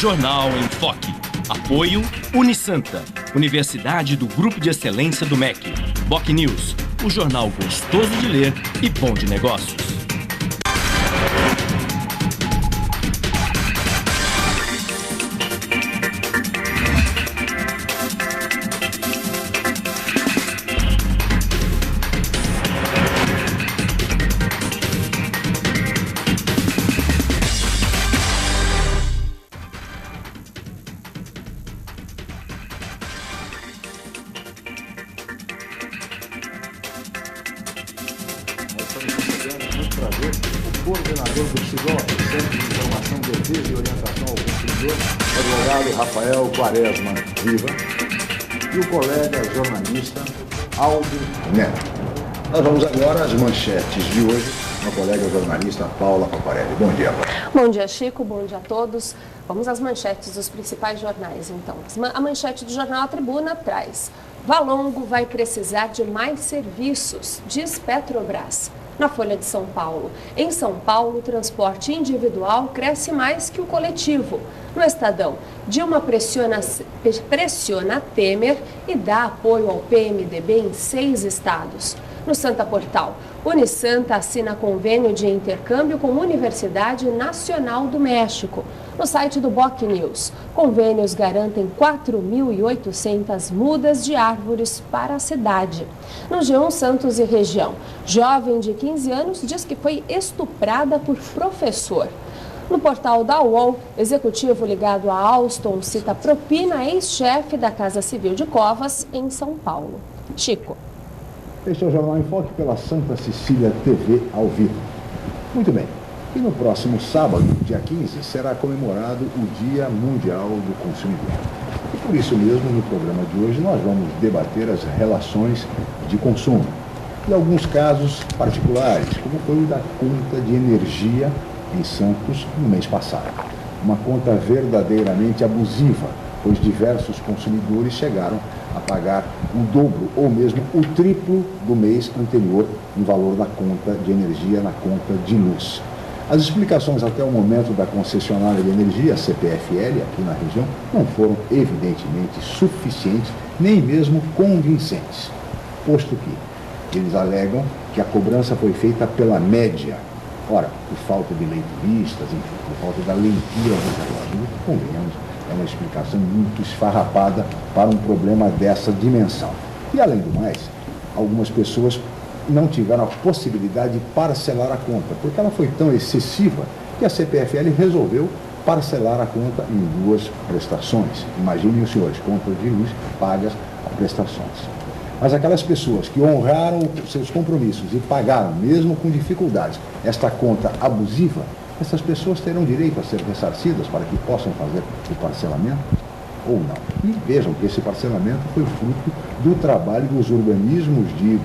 Jornal em Foque. Apoio Unisanta, Universidade do Grupo de Excelência do MEC. Boc News, o jornal gostoso de ler e bom de negócios. O coordenador do CIDOC, Centro de Informação, Defesa e Orientação ao Consumidor, advogado Rafael Quaresma Viva, e o colega jornalista Aldo Neto. Nós vamos agora às manchetes de hoje, com a colega jornalista Paula Paparelli. Bom dia, Paula. Bom dia, Chico. Bom dia a todos. Vamos às manchetes dos principais jornais, então. A manchete do jornal A Tribuna traz: Valongo vai precisar de mais serviços, diz Petrobras. Na Folha de São Paulo. Em São Paulo, o transporte individual cresce mais que o coletivo. No Estadão, Dilma pressiona Temer e dá apoio ao PMDB em 6 estados. No Santa Portal, Unisanta assina convênio de intercâmbio com a Universidade Nacional do México. No site do Boc News, convênios garantem 4.800 mudas de árvores para a cidade. No G1 Santos e região, jovem de 15 anos diz que foi estuprada por professor. No portal da UOL, executivo ligado a Alstom cita propina ex-chefe da Casa Civil de Covas, em São Paulo. Chico. Este é o Jornal em Foque pela Santa Cecília TV ao vivo. Muito bem. E no próximo sábado, dia 15, será comemorado o Dia Mundial do Consumidor. E por isso mesmo, no programa de hoje, nós vamos debater as relações de consumo. E alguns casos particulares, como foi o da conta de energia em Santos no mês passado. Uma conta verdadeiramente abusiva, pois diversos consumidores chegaram a pagar o dobro ou mesmo o triplo do mês anterior no valor da conta de energia na conta de luz. As explicações até o momento da concessionária de energia, a CPFL, aqui na região, não foram evidentemente suficientes, nem mesmo convincentes, posto que eles alegam que a cobrança foi feita pela média. Ora, por falta de leitoristas, enfim, por falta da leitura dos relógios, convenhamos, é uma explicação muito esfarrapada para um problema dessa dimensão. E além do mais, algumas pessoas não tiveram a possibilidade de parcelar a conta, porque ela foi tão excessiva que a CPFL resolveu parcelar a conta em 2 prestações. Imaginem os senhores, contas de luz pagas a prestações. Mas aquelas pessoas que honraram seus compromissos e pagaram, mesmo com dificuldades, esta conta abusiva, essas pessoas terão direito a ser ressarcidas para que possam fazer o parcelamento ou não. E vejam que esse parcelamento foi fruto do trabalho dos organismos de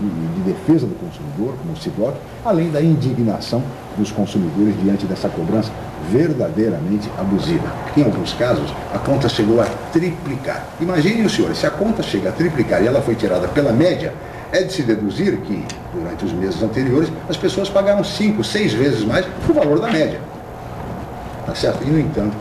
defesa do consumidor, como o CIDOC, além da indignação dos consumidores diante dessa cobrança verdadeiramente abusiva. Em alguns casos, a conta chegou a triplicar. Imaginem os senhores, se a conta chega a triplicar e ela foi tirada pela média, é de se deduzir que, durante os meses anteriores, as pessoas pagaram 5, 6 vezes mais o valor da média. Tá certo? E, no entanto,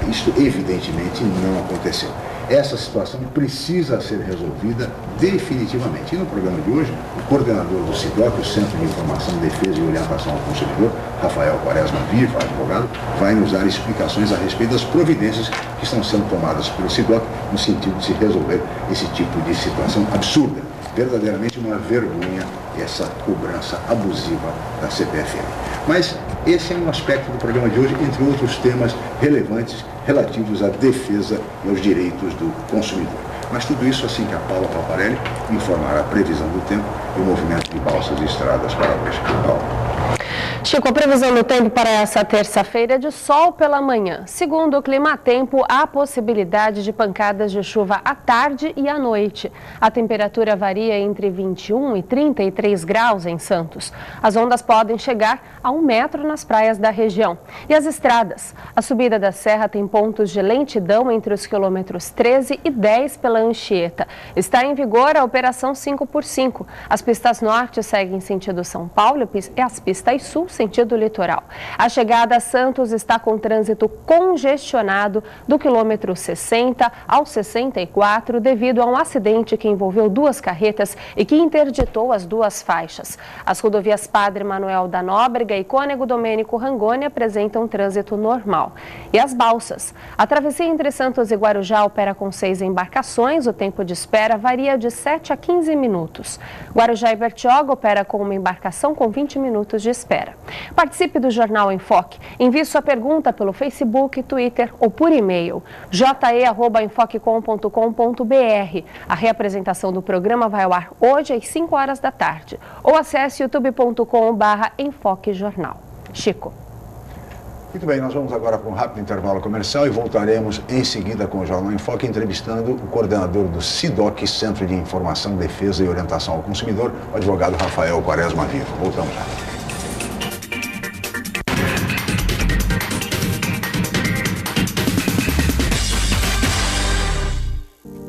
isto evidentemente não aconteceu. Essa situação precisa ser resolvida definitivamente. E no programa de hoje, o coordenador do CIDOC, o Centro de Informação, Defesa e Orientação ao Consumidor, Rafael Quaresma Viva, advogado, vai nos dar explicações a respeito das providências que estão sendo tomadas pelo CIDOC no sentido de se resolver esse tipo de situação absurda. Verdadeiramente uma vergonha essa cobrança abusiva da CPFL. Mas esse é um aspecto do programa de hoje, entre outros temas relevantes relativos à defesa e aos direitos do consumidor. Mas tudo isso assim que a Paula Paparelli informará a previsão do tempo e o movimento de balsas e estradas para hoje. Paula. Chico, a previsão do tempo para essa terça-feira é de sol pela manhã. Segundo o Climatempo, há possibilidade de pancadas de chuva à tarde e à noite. A temperatura varia entre 21 e 33 graus em Santos. As ondas podem chegar a 1 metro nas praias da região. E as estradas? A subida da serra tem pontos de lentidão entre os quilômetros 13 e 10 pela Anchieta. Está em vigor a Operação 5x5. As pistas norte seguem sentido São Paulo e as pistas sul sentido litoral. A chegada a Santos está com trânsito congestionado do quilômetro 60 ao 64 devido a um acidente que envolveu 2 carretas e que interditou as 2 faixas. As rodovias Padre Manuel da Nóbrega e Cônego Domênico Rangoni apresentam trânsito normal. E as balsas. A travessia entre Santos e Guarujá opera com 6 embarcações. O tempo de espera varia de 7 a 15 minutos. Guarujá e Bertioga opera com uma embarcação com 20 minutos de espera. Participe do Jornal em Foque. Envie sua pergunta pelo Facebook, Twitter ou por e-mail je@enfoquecom.com.br. A reapresentação do programa vai ao ar hoje às 5 horas da tarde. Ou acesse youtube.com/enfoquejornal. Chico. Muito bem, nós vamos agora para um rápido intervalo comercial e voltaremos em seguida com o Jornal em Foque, entrevistando o coordenador do SIDOC, Centro de Informação, Defesa e Orientação ao Consumidor, o advogado Rafael Quaresma Viva. Voltamos já.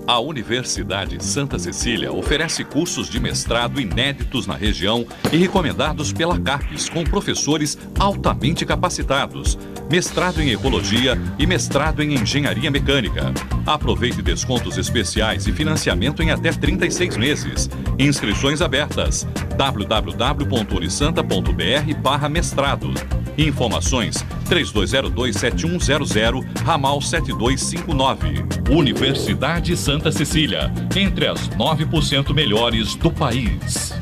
A Universidade Santa Cecília oferece cursos de mestrado inéditos na região e recomendados pela CAPES, com professores altamente capacitados. Mestrado em Ecologia e mestrado em Engenharia Mecânica. Aproveite descontos especiais e financiamento em até 36 meses. Inscrições abertas. www.unisanta.br/mestrado. Informações 3202-7100, ramal 7259. Universidade Santa Cecília, entre as 9% melhores do país.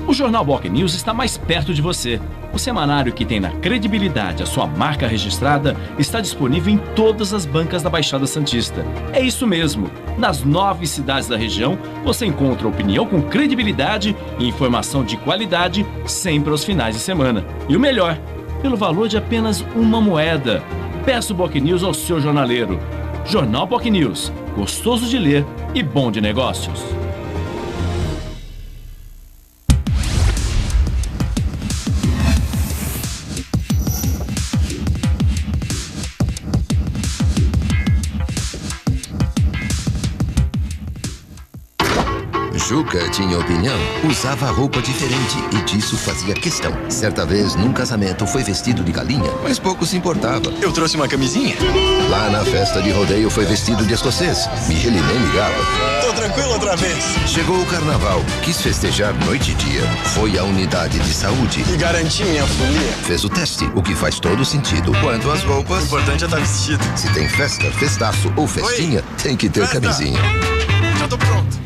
O Jornal BOC News está mais perto de você. O semanário que tem na credibilidade a sua marca registrada está disponível em todas as bancas da Baixada Santista. É isso mesmo. Nas 9 cidades da região, você encontra opinião com credibilidade e informação de qualidade sempre aos finais de semana. E o melhor, pelo valor de apenas uma moeda. Peça o BOC News ao seu jornaleiro. Jornal BOC News, gostoso de ler e bom de negócios. Juca tinha opinião, usava roupa diferente e disso fazia questão. Certa vez, num casamento, foi vestido de galinha, mas pouco se importava. Eu trouxe uma camisinha. Lá na festa de rodeio foi vestido de escocês e ele nem ligava. Tô tranquilo outra vez. Chegou o carnaval, quis festejar noite e dia. Foi à unidade de saúde E garanti minha folia. fez o teste, o que faz todo sentido. Quanto às O roupas, importante é estar vestido. se tem festa, festaço ou festinha, tem que ter Festa. camisinha. Já tô pronto.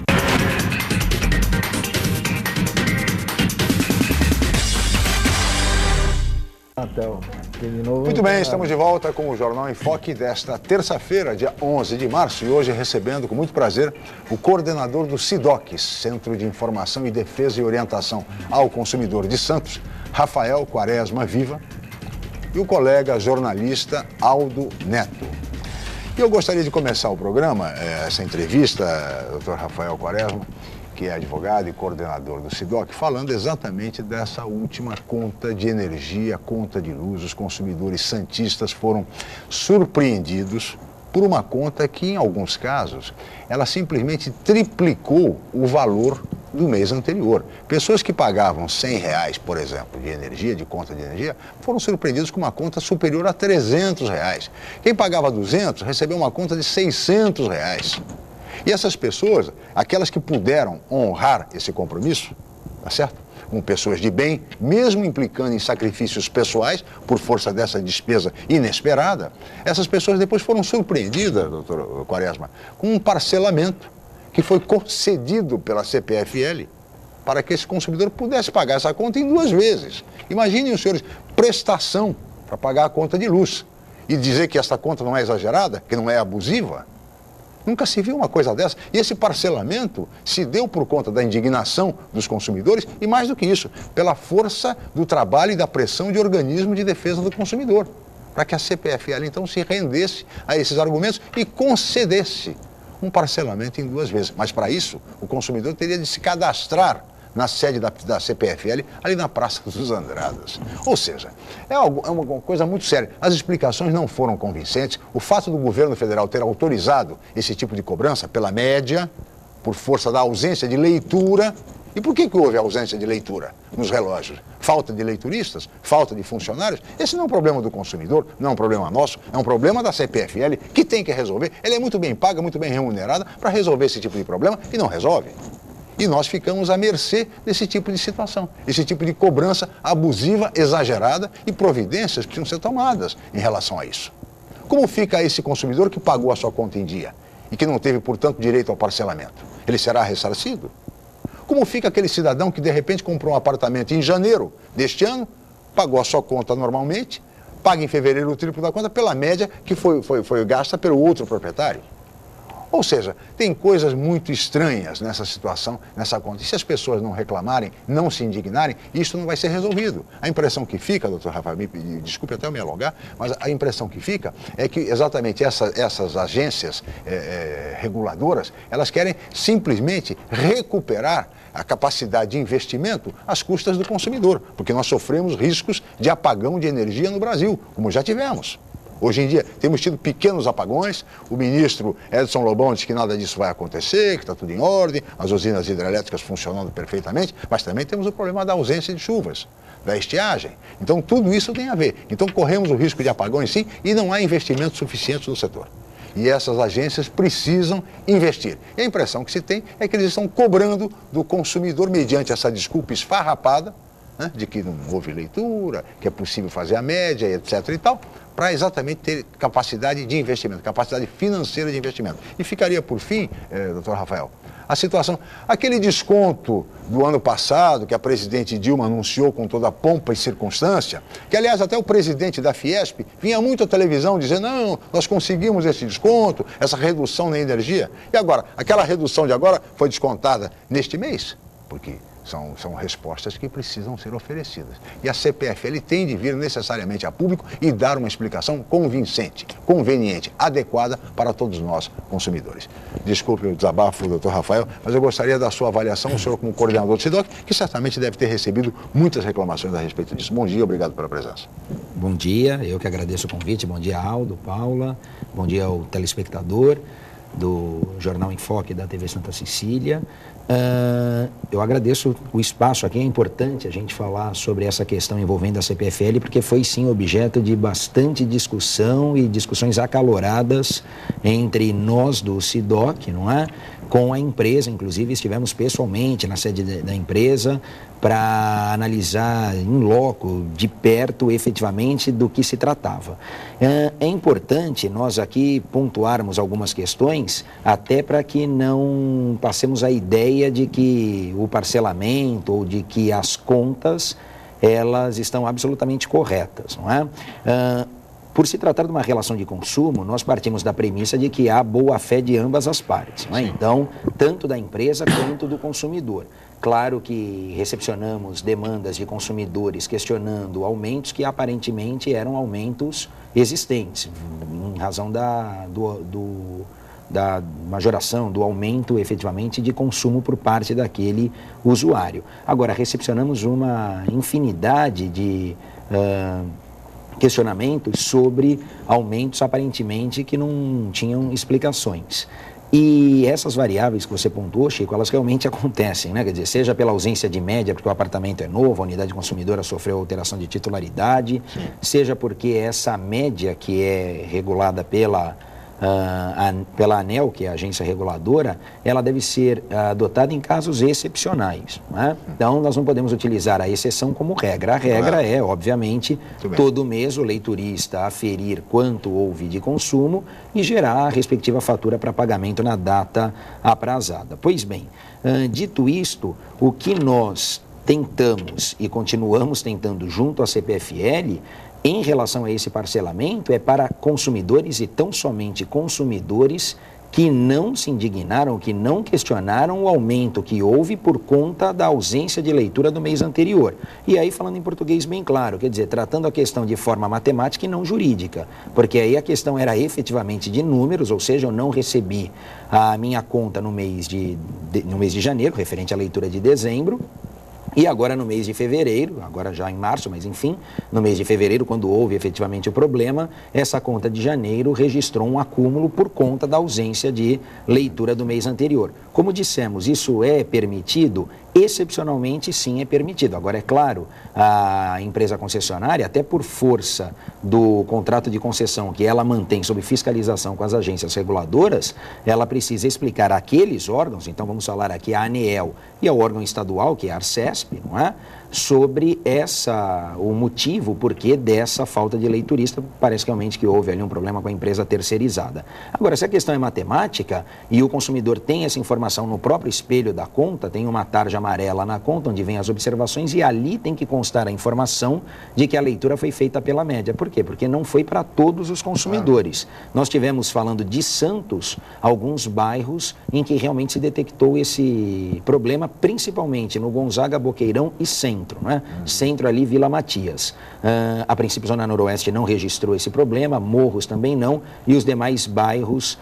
Muito bem, estamos de volta com o Jornal em Foque desta terça-feira, dia 11 de março, e hoje recebendo com muito prazer o coordenador do SIDOC, Centro de Informação e Defesa e Orientação ao Consumidor de Santos, Rafael Quaresma Viva, e o colega jornalista Aldo Neto. E eu gostaria de começar o programa, essa entrevista, doutor Rafael Quaresma, que é advogado e coordenador do SIDOC, falando exatamente dessa última conta de energia, conta de luz. Os consumidores santistas foram surpreendidos por uma conta que, em alguns casos, ela simplesmente triplicou o valor do mês anterior. Pessoas que pagavam R$100, por exemplo, de energia, de conta de energia, foram surpreendidos com uma conta superior a R$300. Quem pagava R$200 recebeu uma conta de R$600. E essas pessoas, aquelas que puderam honrar esse compromisso, tá certo? Com pessoas de bem, mesmo implicando em sacrifícios pessoais, por força dessa despesa inesperada, essas pessoas depois foram surpreendidas, doutor Quaresma, com um parcelamento que foi concedido pela CPFL para que esse consumidor pudesse pagar essa conta em 2 vezes. Imaginem os senhores, prestação para pagar a conta de luz e dizer que essa conta não é exagerada, que não é abusiva. Nunca se viu uma coisa dessa. E esse parcelamento se deu por conta da indignação dos consumidores e, mais do que isso, pela força do trabalho e da pressão de organismos de defesa do consumidor, para que a CPFL, então, se rendesse a esses argumentos e concedesse um parcelamento em 2 vezes. Mas, para isso, o consumidor teria de se cadastrar na sede da CPFL, ali na Praça dos Andradas. Ou seja, é uma coisa muito séria. As explicações não foram convincentes. O fato do governo federal ter autorizado esse tipo de cobrança pela média, por força da ausência de leitura, E por que houve ausência de leitura nos relógios? Falta de leituristas? Falta de funcionários? Esse não é um problema do consumidor, não é um problema nosso, é um problema da CPFL, que tem que resolver. Ela é muito bem paga, muito bem remunerada para resolver esse tipo de problema e não resolve. E nós ficamos à mercê desse tipo de situação, esse tipo de cobrança abusiva, exagerada, e providências precisam ser tomadas em relação a isso. Como fica esse consumidor que pagou a sua conta em dia e que não teve, portanto, direito ao parcelamento? Ele será ressarcido? Como fica aquele cidadão que de repente comprou um apartamento em janeiro deste ano, pagou a sua conta normalmente, paga em fevereiro o triplo da conta pela média que foi gasta pelo outro proprietário? Ou seja, tem coisas muito estranhas nessa situação, nessa conta. E se as pessoas não reclamarem, não se indignarem, isso não vai ser resolvido. A impressão que fica, doutor Rafael, desculpe até eu me alongar, mas a impressão que fica é que exatamente essas agências reguladoras, elas querem simplesmente recuperar a capacidade de investimento às custas do consumidor, porque nós sofremos riscos de apagão de energia no Brasil, como já tivemos. Hoje em dia, temos tido pequenos apagões, o ministro Edson Lobão disse que nada disso vai acontecer, que está tudo em ordem, as usinas hidrelétricas funcionando perfeitamente, mas também temos o problema da ausência de chuvas, da estiagem. Então, tudo isso tem a ver. Então, corremos o risco de apagões, sim, e não há investimentos suficientes no setor. E essas agências precisam investir. E a impressão que se tem é que eles estão cobrando do consumidor, mediante essa desculpa esfarrapada, né, de que não houve leitura, que é possível fazer a média, etc. e tal, para exatamente ter capacidade de investimento, capacidade financeira de investimento. E ficaria por fim, doutor Rafael, a situação, aquele desconto do ano passado que a presidente Dilma anunciou com toda a pompa e circunstância, que aliás até o presidente da Fiesp vinha muito à televisão dizendo, não, nós conseguimos esse desconto, essa redução na energia. E agora, aquela redução de agora foi descontada neste mês? Porque são respostas que precisam ser oferecidas. E a CPFL tem de vir necessariamente a público e dar uma explicação convincente, conveniente, adequada para todos nós, consumidores. Desculpe o desabafo, doutor Rafael, mas eu gostaria da sua avaliação, o senhor como coordenador do SIDOC, que certamente deve ter recebido muitas reclamações a respeito disso. Bom dia, obrigado pela presença. Bom dia, eu que agradeço o convite. Bom dia, Aldo, Paula, bom dia ao telespectador do Jornal em Foque da TV Santa Cecília. Eu agradeço o espaço aqui, é importante a gente falar sobre essa questão envolvendo a CPFL, porque foi sim objeto de bastante discussão e discussões acaloradas entre nós do SIDOC, não é? Com a empresa, inclusive estivemos pessoalmente na sede da empresa para analisar em loco, de perto, efetivamente, do que se tratava. É importante nós aqui pontuarmos algumas questões, até para que não passemos a ideia de que o parcelamento ou de que as contas, elas estão absolutamente corretas, não é? Por se tratar de uma relação de consumo, nós partimos da premissa de que há boa-fé de ambas as partes, não é? Então, tanto da empresa quanto do consumidor. Claro que recepcionamos demandas de consumidores questionando aumentos que aparentemente eram aumentos existentes, em razão da majoração, do aumento efetivamente de consumo por parte daquele usuário. Agora, recepcionamos uma infinidade de questionamentos sobre aumentos aparentemente que não tinham explicações. E essas variáveis que você pontuou, Chico, elas realmente acontecem, né? Quer dizer, seja pela ausência de média, porque o apartamento é novo, a unidade consumidora sofreu alteração de titularidade, seja porque essa média que é regulada pela ANEEL, que é a agência reguladora, ela deve ser adotada em casos excepcionais, né? Então, nós não podemos utilizar a exceção como regra. A regra é, obviamente, todo mês o leiturista aferir quanto houve de consumo e gerar a respectiva fatura para pagamento na data aprazada. Pois bem, dito isto, o que nós tentamos e continuamos tentando junto à CPFL em relação a esse parcelamento é para consumidores e tão somente consumidores que não se indignaram, que não questionaram o aumento que houve por conta da ausência de leitura do mês anterior. E aí falando em português bem claro, quer dizer, tratando a questão de forma matemática e não jurídica, porque aí a questão era efetivamente de números, ou seja, eu não recebi a minha conta no mês de janeiro, referente à leitura de dezembro, E agora no mês de fevereiro, agora já em março, mas enfim, no mês de fevereiro, quando houve efetivamente o problema, essa conta de janeiro registrou um acúmulo por conta da ausência de leitura do mês anterior. Como dissemos, isso é permitido? Excepcionalmente, sim, é permitido. Agora, é claro, a empresa concessionária, até por força do contrato de concessão que ela mantém sob fiscalização com as agências reguladoras, ela precisa explicar àqueles órgãos, então vamos falar aqui a ANEEL e ao órgão estadual, que é a Arcesp, não é? Sobre o motivo, o porquê dessa falta de leiturista. Parece realmente que houve ali um problema com a empresa terceirizada. Agora, se a questão é matemática e o consumidor tem essa informação no próprio espelho da conta, tem uma tarja amarela na conta onde vem as observações e ali tem que constar a informação de que a leitura foi feita pela média. Por quê? Porque não foi para todos os consumidores. Nós tivemos, falando de Santos, alguns bairros em que realmente se detectou esse problema, principalmente no Gonzaga, Boqueirão e Centro. Né? Centro ali, Vila Matias. A princípio, Zona Noroeste não registrou esse problema, Morros também não, e os demais bairros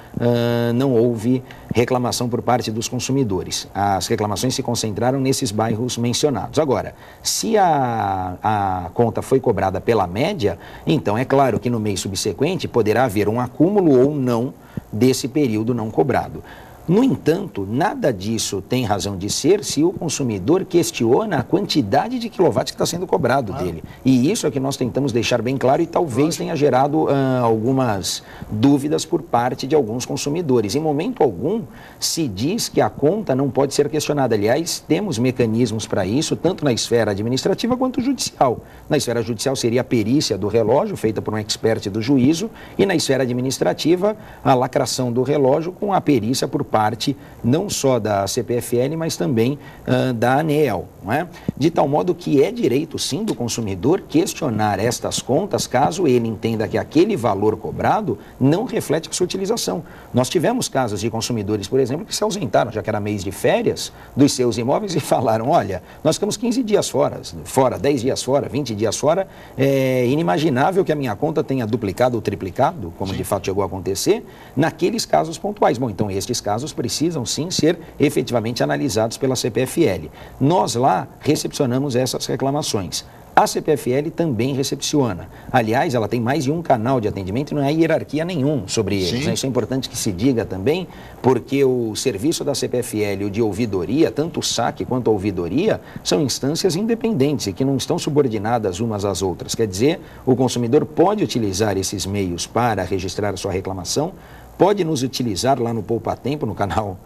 não houve reclamação por parte dos consumidores. As reclamações se concentraram nesses bairros mencionados. Agora, se a conta foi cobrada pela média, então é claro que no mês subsequente poderá haver um acúmulo ou não desse período não cobrado. No entanto, nada disso tem razão de ser se o consumidor questiona a quantidade de quilowatts que está sendo cobrado dele. E isso é que nós tentamos deixar bem claro e talvez tenha gerado algumas dúvidas por parte de alguns consumidores. Em momento algum, se diz que a conta não pode ser questionada. Aliás, temos mecanismos para isso, tanto na esfera administrativa quanto judicial. Na esfera judicial seria a perícia do relógio, feita por um expert do juízo, e na esfera administrativa, a lacração do relógio com a perícia por parte não só da CPFL, mas também da ANEEL, não é? De tal modo que é direito, sim, do consumidor questionar estas contas, caso ele entenda que aquele valor cobrado não reflete a sua utilização. Nós tivemos casos de consumidores, por exemplo, que se ausentaram, já que era mês de férias, dos seus imóveis e falaram, olha, nós ficamos 15 dias fora, 10 dias fora, 20 dias fora, é inimaginável que a minha conta tenha duplicado ou triplicado, como de fato chegou a acontecer, naqueles casos pontuais. Bom, então estes casos precisam sim ser efetivamente analisados pela CPFL. Nós lá recepcionamos essas reclamações. A CPFL também recepciona. Aliás, ela tem mais de um canal de atendimento e não há hierarquia nenhum sobre eles. Né? Isso é importante que se diga também, porque o serviço da CPFL e o de ouvidoria, tanto o saque quanto a ouvidoria, são instâncias independentes e que não estão subordinadas umas às outras. Quer dizer, o consumidor pode utilizar esses meios para registrar a sua reclamação, pode nos utilizar lá no Poupa Tempo, no canal,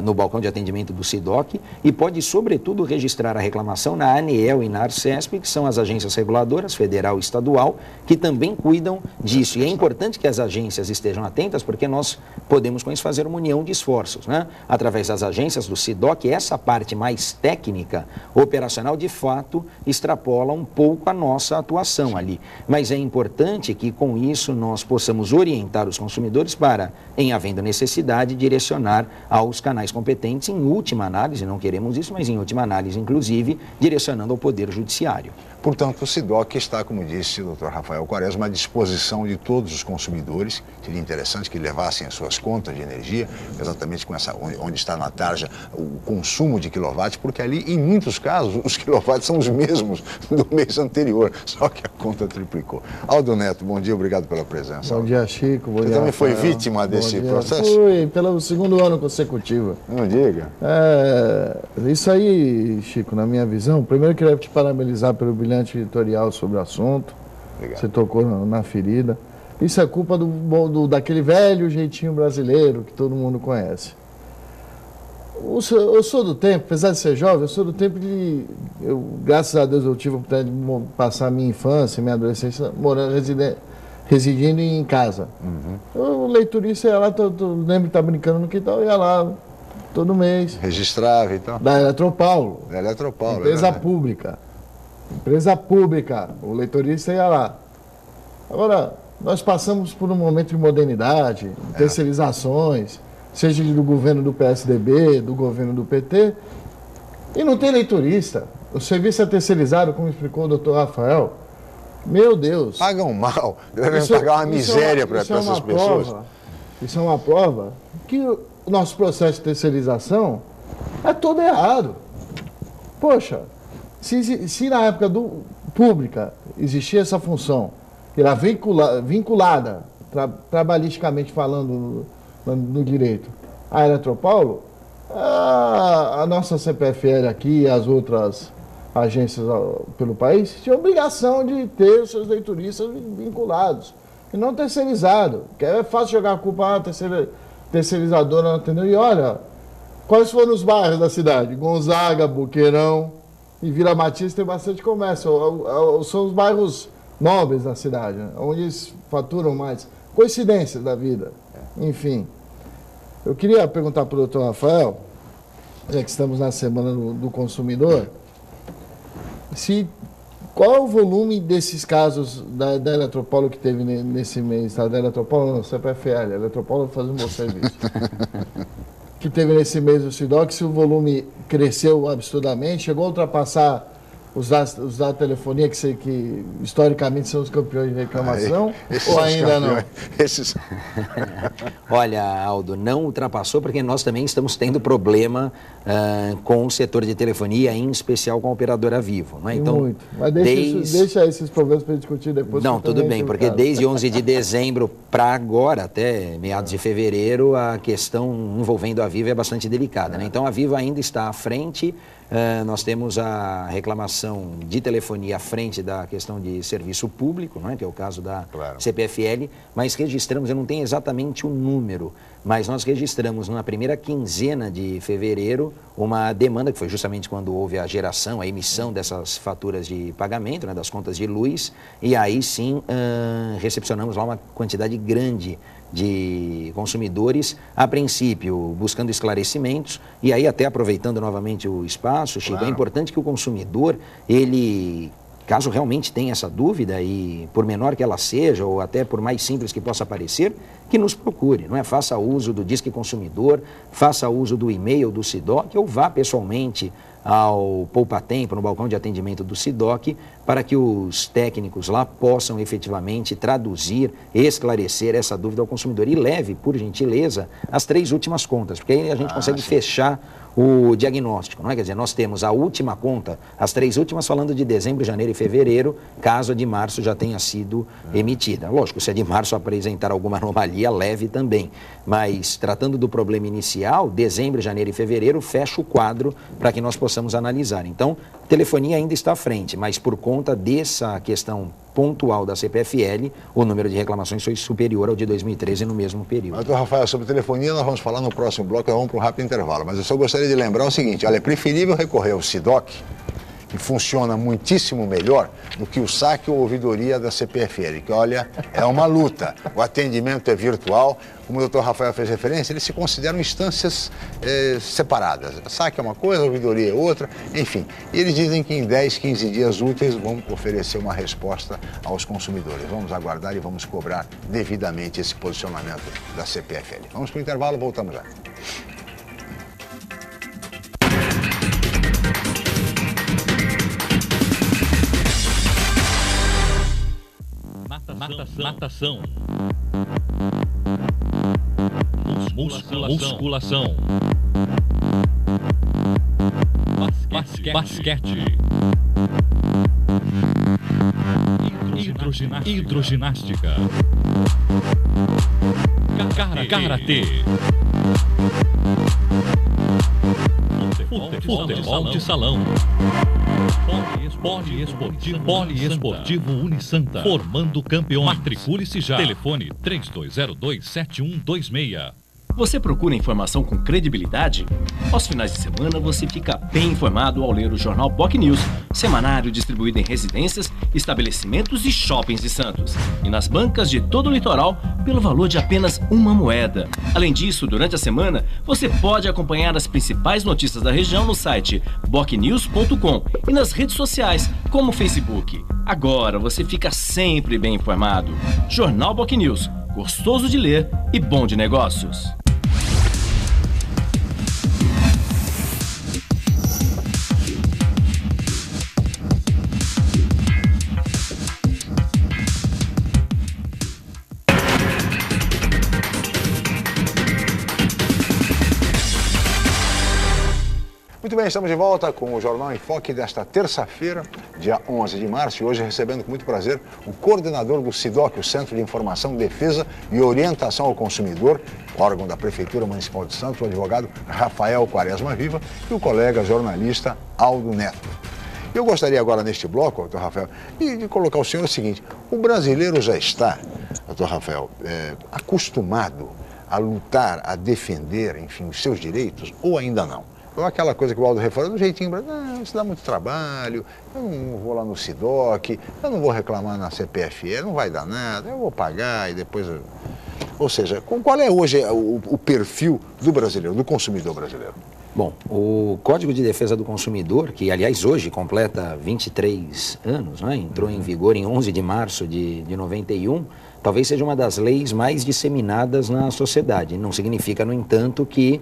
no balcão de atendimento do SIDOC, e pode, sobretudo, registrar a reclamação na ANEEL e na Arcesp, que são as agências reguladoras, federal e estadual, que também cuidam disso. E é importante que as agências estejam atentas, porque nós podemos, com isso, fazer uma união de esforços, né? Através das agências do SIDOC, essa parte mais técnica, operacional, de fato, extrapola um pouco a nossa atuação ali. Mas é importante que, com isso, nós possamos orientar os consumidores para, em havendo necessidade, direcionar aos canais competentes, em última análise, não queremos isso, mas em última análise, inclusive, direcionando ao Poder Judiciário. Portanto, o SIDOC está, como disse o Dr. Rafael Quaresma, à disposição de todos os consumidores. Seria interessante que levassem as suas contas de energia, exatamente com onde está na tarja o consumo de quilowatts, porque ali, em muitos casos, os quilowatts são os mesmos do mês anterior, só que a conta triplicou. Aldo Neto, bom dia, obrigado pela presença. Bom dia, Chico. Bom dia, Você também Rafael. foi vítima desse processo? Fui, pelo segundo ano consecutivo. Não diga. Isso aí, Chico, na minha visão, primeiro eu queria te parabenizar pelo brilhante editorial sobre o assunto. Obrigado. Você tocou na ferida. Isso é culpa daquele velho jeitinho brasileiro que todo mundo conhece. Eu sou do tempo, apesar de ser jovem, eu sou do tempo que, graças a Deus, eu tive a oportunidade de passar minha infância, minha adolescência, residindo em casa. O leiturista ia lá, lembro de estar brincando no quintal, ia lá todo mês. Registrava e tal. Da Eletropaulo. Da Eletropaulo. Empresa pública. Empresa pública. O leiturista ia lá. Agora, nós passamos por um momento de modernidade, terceirizações, seja do governo do PSDB, do governo do PT, e não tem leiturista. O serviço é terceirizado, como explicou o doutor Rafael. Meu Deus. Pagam mal, devem pagar uma miséria para essas pessoas. Isso é uma prova que o nosso processo de terceirização é todo errado. Poxa, Se na época pública existia essa função, era vinculada, trabalhisticamente falando no direito, à Eletropaulo, a nossa CPFL aqui e as outras agências pelo país tinham obrigação de ter os seus leitoristas vinculados e não terceirizados, que é fácil jogar a culpa à terceirizadora, entendeu? E olha, quais foram os bairros da cidade? Gonzaga, Boqueirão e Vila Matilde tem bastante comércio, são os bairros nobres da cidade, né? Onde eles faturam mais. Coincidências da vida, enfim. Eu queria perguntar para o doutor Rafael, já que estamos na semana do consumidor, qual é o volume desses casos da Eletropaulo que teve nesse mês? Tá? Da Eletropaulo não, CPFL, Eletropaulo faz um bom serviço. Que teve nesse mês o SIDOC, se o volume cresceu absurdamente, chegou a ultrapassar os da telefonia, que historicamente são os campeões de reclamação, ou ainda não? Olha, Aldo, não ultrapassou porque nós também estamos tendo problema com o setor de telefonia, em especial com a operadora Vivo. Né? Então, muito. Mas deixa esses problemas para discutir depois. Não, tudo bem, porque desde 11 de dezembro para agora, até meados de fevereiro, a questão envolvendo a Vivo é bastante delicada. Né? Então, a Vivo ainda está à frente. Nós temos a reclamação de telefonia à frente da questão de serviço público, não é? Que é o caso da CPFL, mas registramos, eu não tenho exatamente o número, mas nós registramos na primeira quinzena de fevereiro uma demanda, que foi justamente quando houve a geração, a emissão dessas faturas de pagamento, né, das contas de luz, e aí sim recepcionamos lá uma quantidade grande de consumidores, a princípio buscando esclarecimentos, e aí até aproveitando novamente o espaço, Chico, é importante que o consumidor, ele, caso realmente tenha essa dúvida, e por menor que ela seja, ou até por mais simples que possa parecer, que nos procure, não é? Faça uso do Disque Consumidor, faça uso do e-mail do SIDOC, ou vá pessoalmente ao Poupa Tempo, no balcão de atendimento do SIDOC, para que os técnicos lá possam efetivamente traduzir, esclarecer essa dúvida ao consumidor. E leve, por gentileza, as 3 últimas contas, porque aí a gente consegue fechar o diagnóstico, não é? Quer dizer, nós temos a última conta, as 3 últimas falando de dezembro, janeiro e fevereiro, caso a de março já tenha sido emitida. Lógico, se a de março apresentar alguma anomalia, leve também. Mas, tratando do problema inicial, dezembro, janeiro e fevereiro, fecha o quadro para que nós possamos analisar. Então, a telefonia ainda está à frente, mas por conta dessa questão pontual da CPFL, o número de reclamações foi superior ao de 2013 no mesmo período. Doutor Rafael, sobre telefonia nós vamos falar no próximo bloco, nós vamos para um rápido intervalo, mas eu só gostaria de lembrar o seguinte, olha, é preferível recorrer ao SIDOC, que funciona muitíssimo melhor do que o saque ou ouvidoria da CPFL, que, olha, é uma luta. O atendimento é virtual, como o doutor Rafael fez referência, eles se consideram instâncias separadas. Saque é uma coisa, ouvidoria é outra, enfim. E eles dizem que em 10, 15 dias úteis vão oferecer uma resposta aos consumidores. Vamos aguardar e vamos cobrar devidamente esse posicionamento da CPFL. Vamos para o intervalo, voltamos já. Natação. Musculação. Basquete. Hidroginástica. Karatê. Futebol de salão. Poliesportivo Unisanta. Formando campeões. Matricule-se já. Telefone 3202-7126. Você procura informação com credibilidade? Aos finais de semana você fica bem informado ao ler o jornal POC News, semanário distribuído em residências, estabelecimentos e shoppings de Santos. E nas bancas de todo o litoral, pelo valor de apenas uma moeda. Além disso, durante a semana, você pode acompanhar as principais notícias da região no site bocnews.com e nas redes sociais, como o Facebook. Agora você fica sempre bem informado. Jornal POC News, gostoso de ler e bom de negócios. Muito bem, estamos de volta com o Jornal em Foque desta terça-feira, dia 11 de março, e hoje recebendo com muito prazer o coordenador do SIDOC, o Centro de Informação, Defesa e Orientação ao Consumidor, órgão da Prefeitura Municipal de Santos, o advogado Rafael Quaresma Viva e o colega jornalista Aldo Neto. Eu gostaria agora, neste bloco, doutor Rafael, de colocar o senhor o seguinte: o brasileiro já está, doutor Rafael, acostumado a lutar, a defender, enfim, os seus direitos, ou ainda não? Ou aquela coisa que o Aldo refala, do jeitinho, não, isso dá muito trabalho, eu não vou lá no SIDOC, eu não vou reclamar na CPFL, não vai dar nada, eu vou pagar e depois... Ou seja, qual é hoje o perfil do brasileiro, do consumidor brasileiro? Bom, o Código de Defesa do Consumidor, que aliás hoje completa 23 anos, né? Entrou em vigor em 11 de março de 91, talvez seja uma das leis mais disseminadas na sociedade. Não significa, no entanto, que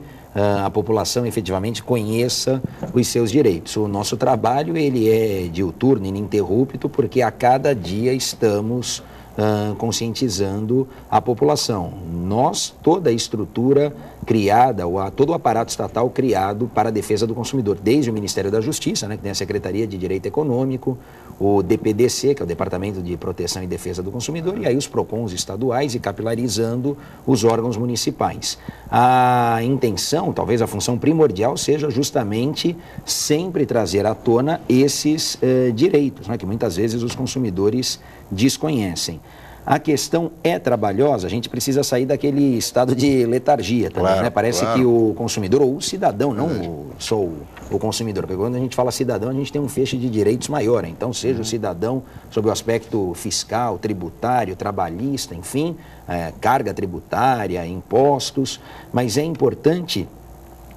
a população efetivamente conheça os seus direitos. O nosso trabalho ele é diuturno, ininterrupto, porque a cada dia estamos conscientizando a população. Nós, toda a estrutura criada, todo o aparato estatal criado para a defesa do consumidor, desde o Ministério da Justiça, né, que tem a Secretaria de Direito Econômico, o DPDC, que é o Departamento de Proteção e Defesa do Consumidor, e aí os PROCONs estaduais e capilarizando os órgãos municipais. A intenção, talvez a função primordial, seja justamente sempre trazer à tona esses direitos, né, que muitas vezes os consumidores desconhecem. A questão é trabalhosa, a gente precisa sair daquele estado de letargia também, claro, né? Parece claro. que o consumidor, ou o cidadão, não sou o consumidor, porque quando a gente fala cidadão, a gente tem um feixe de direitos maior, né? Então seja o cidadão sob o aspecto fiscal, tributário, trabalhista, enfim, carga tributária, impostos, mas é importante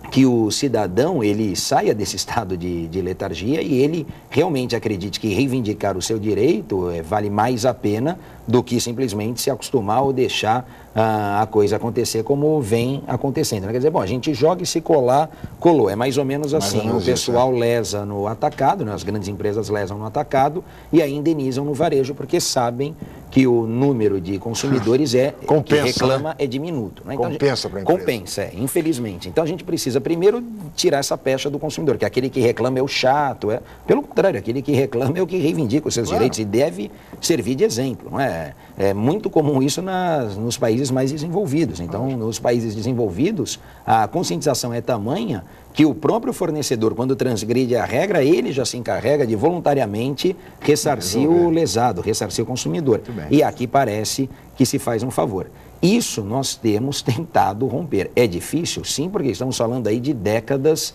que o cidadão ele saia desse estado de letargia e ele realmente acredite que reivindicar o seu direito vale mais a pena do que simplesmente se acostumar ou deixar a coisa acontecer como vem acontecendo. Quer dizer, bom, a gente joga e se colar, colou. É mais ou menos assim. O pessoal lesa no atacado, né? As grandes empresas lesam no atacado e aí indenizam no varejo porque sabem que o número de consumidores que reclama, né? É diminuto. Né? Então, compensa para a empresa. Compensa, infelizmente. Então a gente precisa primeiro tirar essa pecha do consumidor, que aquele que reclama é o chato. Pelo contrário, aquele que reclama é o que reivindica os seus direitos e deve servir de exemplo. Não é? É muito comum isso nos países mais desenvolvidos. Então, nos países desenvolvidos, a conscientização é tamanha que o próprio fornecedor, quando transgride a regra, ele já se encarrega de voluntariamente ressarcir o lesado, ressarcir o consumidor. E aqui parece que se faz um favor. Isso nós temos tentado romper. É difícil? Sim, porque estamos falando aí de décadas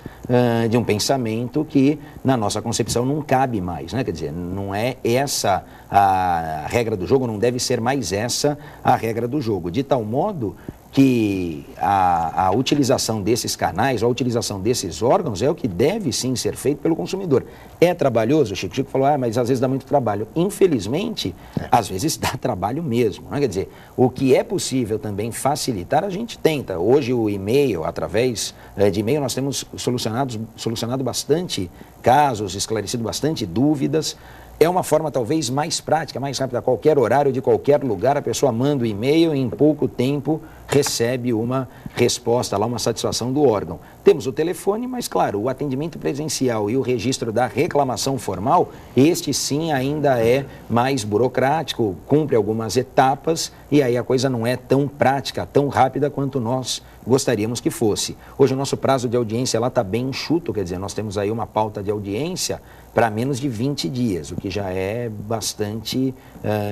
de um pensamento que, na nossa concepção, não cabe mais, né? Quer dizer, não é essa a regra do jogo, não deve ser mais essa a regra do jogo. De tal modo que a utilização desses canais, a utilização desses órgãos é o que deve sim ser feito pelo consumidor. É trabalhoso? O Chico falou, mas às vezes dá muito trabalho. Infelizmente, às vezes dá trabalho mesmo. Né? Quer dizer, o que é possível também facilitar, a gente tenta. Hoje o e-mail, através de e-mail, nós temos solucionado bastante casos, esclarecido bastante dúvidas. É uma forma talvez mais prática, mais rápida, a qualquer horário, de qualquer lugar, a pessoa manda o e-mail e em pouco tempo recebe uma resposta lá, uma satisfação do órgão. Temos o telefone, mas claro, o atendimento presencial e o registro da reclamação formal, este sim ainda é mais burocrático, cumpre algumas etapas e aí a coisa não é tão prática, tão rápida quanto nós gostaríamos que fosse. Hoje o nosso prazo de audiência lá está bem enxuto, quer dizer, nós temos aí uma pauta de audiência para menos de 20 dias, o que já é bastante